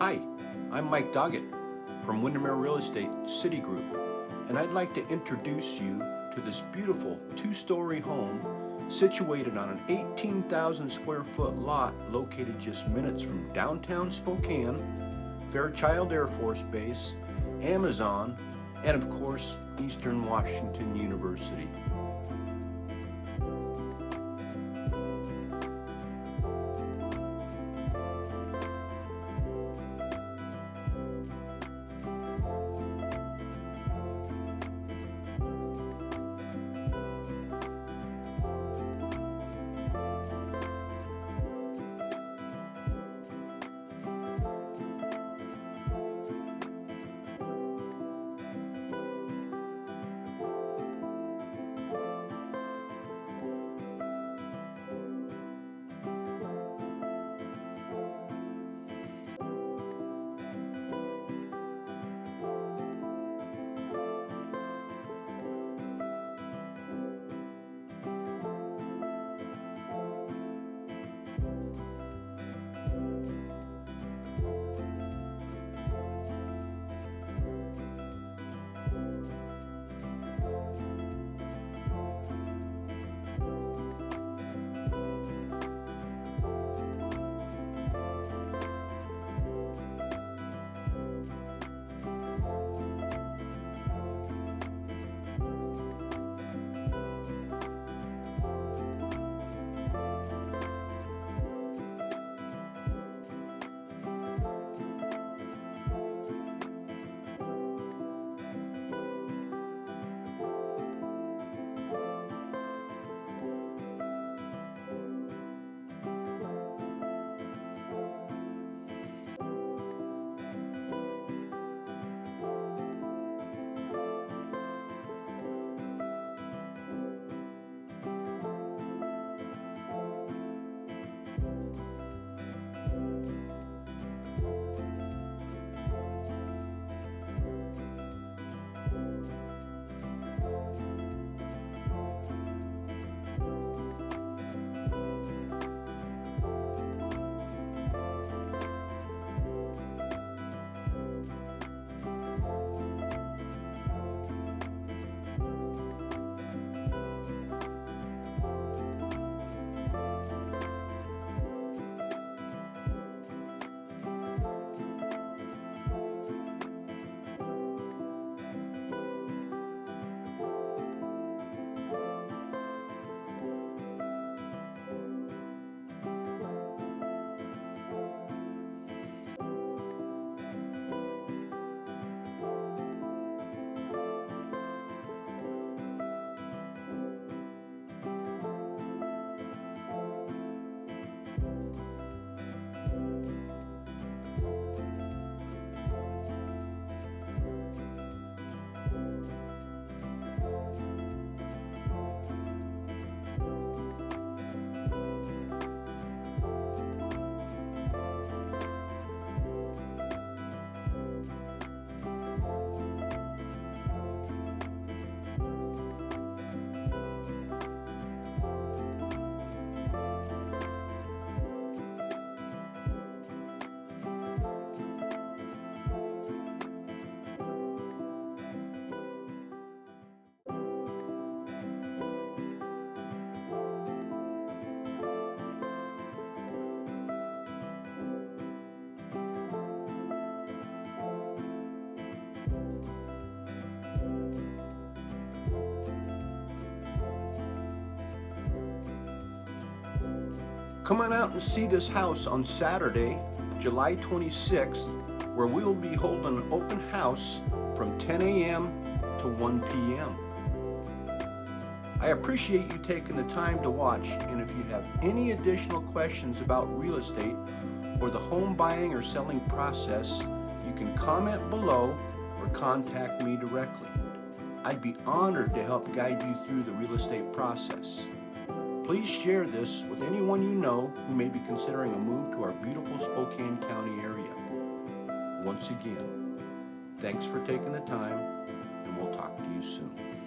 Hi, I'm Mike Doggett from Windermere Real Estate Citigroup, and I'd like to introduce you to this beautiful two-story home situated on an 18,000 square foot lot located just minutes from downtown Spokane, Fairchild Air Force Base, Amazon, and of course, Eastern Washington University. Come on out and see this house on Saturday, July 26th, where we will be holding an open house from 10 a.m. to 1 p.m. I appreciate you taking the time to watch, and if you have any additional questions about real estate or the home buying or selling process, you can comment below or contact me directly. I'd be honored to help guide you through the real estate process. Please share this with anyone you know who may be considering a move to our beautiful Spokane County area. Once again, thanks for taking the time, and we'll talk to you soon.